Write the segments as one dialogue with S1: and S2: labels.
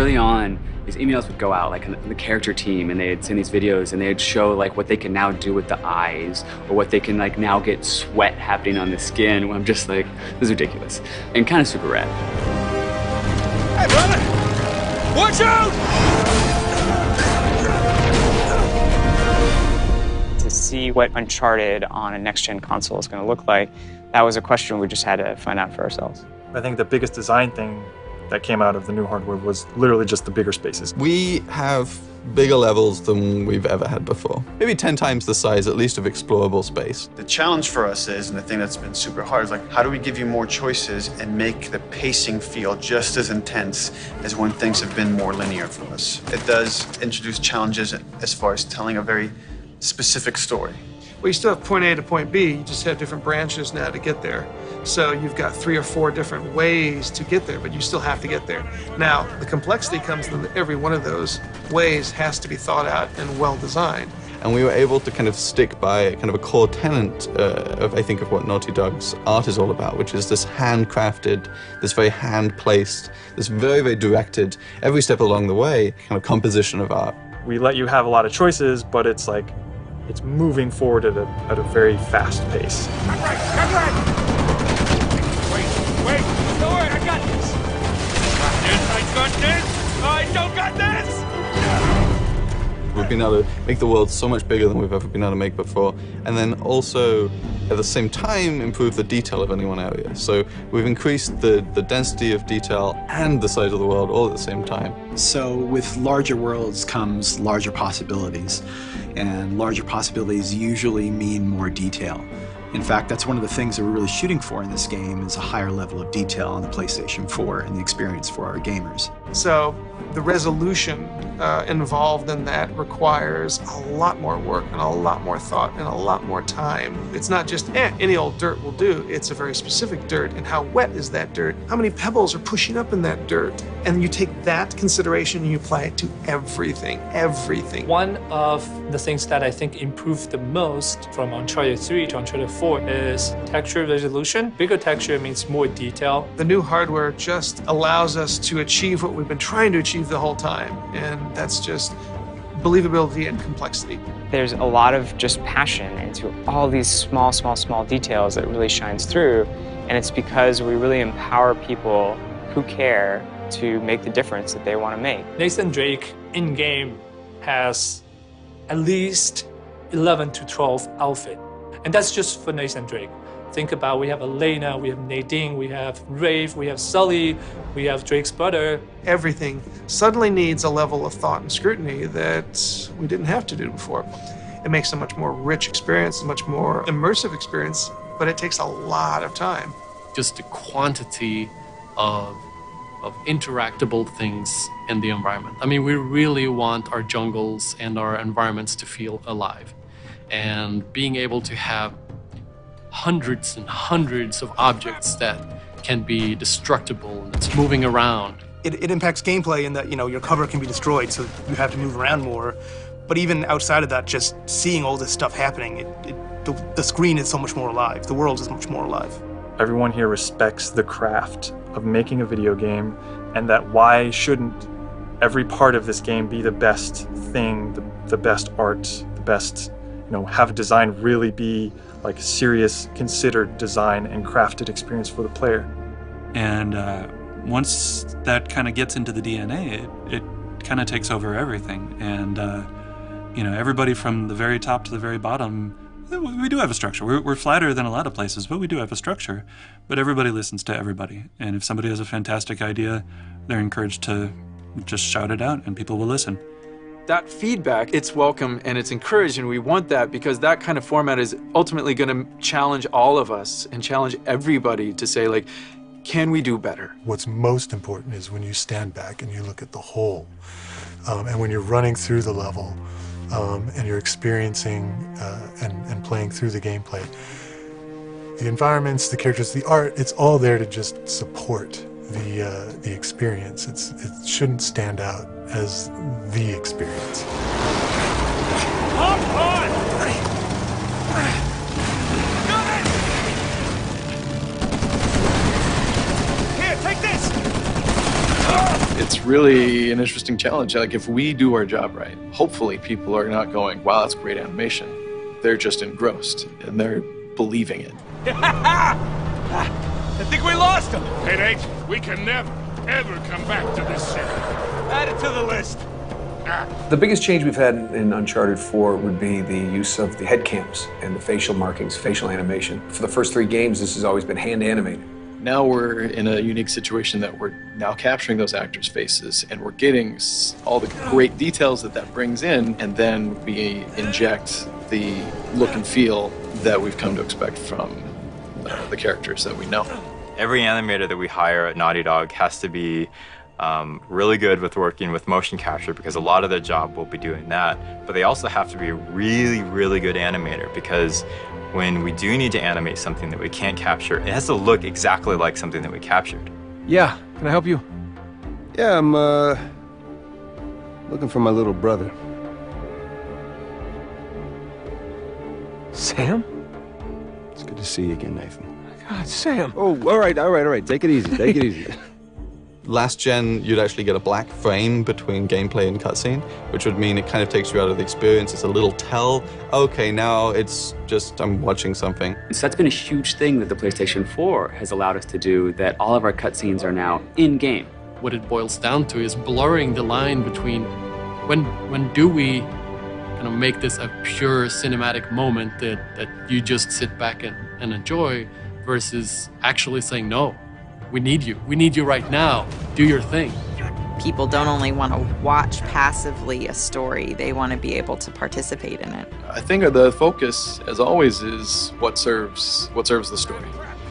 S1: early on, these emails would go out, like the character team, and they'd send these videos, and they'd show like what they can now do with the eyes, or what they can like now get sweat happening on the skin. I'm just like, this is ridiculous, and kind of super rad.
S2: Hey, brother! Watch out!
S3: To see what Uncharted on a next-gen console is going to look like, that was a question we just had to find out for ourselves.
S4: I think the biggest design thing that came out of the new hardware was literally just the bigger spaces.
S5: We have bigger levels than we've ever had before. Maybe 10 times the size, at least, of explorable space.
S6: The challenge for us is, and the thing that's been super hard, is like, how do we give you more choices and make the pacing feel just as intense as when things have been more linear for us? It does introduce challenges as far as telling a very specific story.
S7: Well, you still have point A to point B, you just have different branches now to get there. So you've got 3 or 4 different ways to get there, but you still have to get there. Now, the complexity comes in that every one of those ways has to be thought out and well designed.
S5: And we were able to kind of stick by kind of a core tenet of, I think, of what Naughty Dog's art is all about, which is this handcrafted, this very hand-placed, this very, very directed, every step along the way, kind of composition of art.
S4: We let you have a lot of choices, but it's like, it's moving forward at a very fast pace.
S2: I'm right! Wait, don't worry, I got this! I got this! I don't got this!
S5: We've been able to make the world so much bigger than we've ever been able to make before, and then also, at the same time, improve the detail of any one area. So we've increased the density of detail and the size of the world all at the same time.
S8: So with larger worlds comes larger possibilities, and larger possibilities usually mean more detail. In fact, that's one of the things that we're really shooting for in this game is a higher level of detail on the PlayStation 4 and the experience for our gamers.
S7: So the resolution involved in that requires a lot more work and a lot more thought and a lot more time. It's not just, any old dirt will do. It's a very specific dirt. And how wet is that dirt? How many pebbles are pushing up in that dirt? And you take that consideration and you apply it to everything, everything.
S9: One of the things that I think improved the most from Uncharted 3 to Uncharted 4 is texture resolution. Bigger texture means more detail.
S7: The new hardware just allows us to achieve what we've been trying to achieve the whole time. And that's just believability and complexity.
S3: There's a lot of just passion into all these small details that really shines through. And it's because we really empower people who care to make the difference that they want to make.
S9: Nathan Drake in-game has at least 11 to 12 outfits. And that's just for Nathan Drake. Think about, we have Elena, we have Nadine, we have Rafe, we have Sully, we have Drake's brother.
S7: Everything suddenly needs a level of thought and scrutiny that we didn't have to do before. It makes a much more rich experience, a much more immersive experience, but it takes a lot of time.
S10: Just the quantity of interactable things in the environment. I mean, we really want our jungles and our environments to feel alive. And being able to have hundreds and hundreds of objects that can be destructible and it's moving around.
S11: It impacts gameplay in that, your cover can be destroyed, so you have to move around more. But even outside of that, just seeing all this stuff happening, the screen is so much more alive. The world is much more alive.
S4: Everyone here respects the craft of making a video game, and that why shouldn't every part of this game be the best thing, the best art, the best, have design really be like serious, considered design and crafted experience for the player.
S12: And once that kind of gets into the DNA, it kind of takes over everything. And, everybody from the very top to the very bottom, we do have a structure. We're flatter than a lot of places, but we do have a structure. But everybody listens to everybody. And if somebody has a fantastic idea, they're encouraged to just shout it out and people will listen.
S13: That feedback, it's welcome and it's encouraged, and we want that because that kind of format is ultimately going to challenge all of us and challenge everybody to say, like, can we do better?
S14: What's most important is when you stand back and you look at the whole, and when you're running through the level, and you're experiencing and playing through the gameplay. The environments, the characters, the art, it's all there to just support the experience. It shouldn't stand out as the experience.
S2: Hop on! Here, take this!
S13: It's
S15: really an interesting challenge. Like, if we do our job right, hopefully people are not going, wow, that's great animation. They're just engrossed, and they're believing it.
S2: I think we lost him. Hey, Nate, we can never, ever come back to this city. Add it to the list.
S16: The biggest change we've had in Uncharted 4 would be the use of the head cams and the facial markings, facial animation. For the first 3 games, this has always been hand animated.
S15: Now we're in a unique situation that we're now capturing those actors' faces, and we're getting all the great details that brings in, and then we inject the look and feel that we've come to expect from the characters that we know.
S17: Every animator that we hire at Naughty Dog has to be really good with working with motion capture, because a lot of their job will be doing that. But they also have to be a really, really good animator, because when we do need to animate something that we can't capture, it has to look exactly like something that we captured.
S18: Yeah, can I help you?
S19: Yeah, I'm looking for my little brother.
S18: Sam?
S19: It's good to see you again, Nathan.
S18: God, Sam.
S19: Oh, all right. Take it easy.
S5: Last gen, you'd actually get a black frame between gameplay and cutscene, which would mean it kind of takes you out of the experience. It's a little tell. Okay, now it's just I'm watching something.
S1: So that's been a huge thing that the PlayStation 4 has allowed us to do, that all of our cutscenes are now in-game.
S10: What it boils down to is blurring the line between when do we kind of make this a pure cinematic moment that you just sit back and enjoy, versus actually saying, no, we need you right now, do your thing.
S20: People don't only want to watch passively a story, they want to be able to participate in it.
S15: I think the focus, as always, is what serves the story.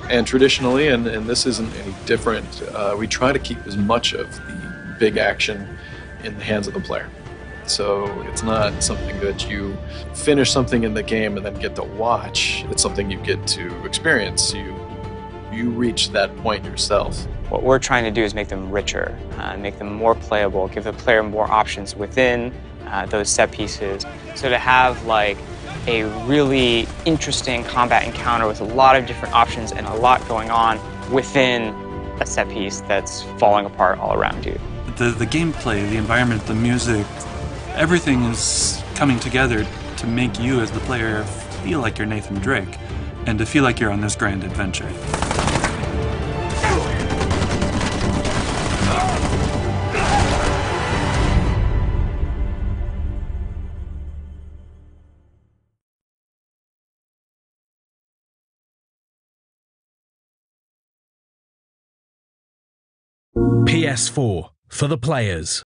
S15: And traditionally, and this isn't any different, we try to keep as much of the big action in the hands of the player. So it's not something that you finish something in the game and then get to watch. It's something you get to experience. You reach that point yourself.
S3: What we're trying to do is make them richer, make them more playable, give the player more options within those set pieces. So to have like a really interesting combat encounter with a lot of different options and a lot going on within a set piece that's falling apart all around you.
S12: The gameplay, the environment, the music, everything is coming together to make you as the player feel like you're Nathan Drake and to feel like you're on this grand adventure.
S21: PS4 for the players.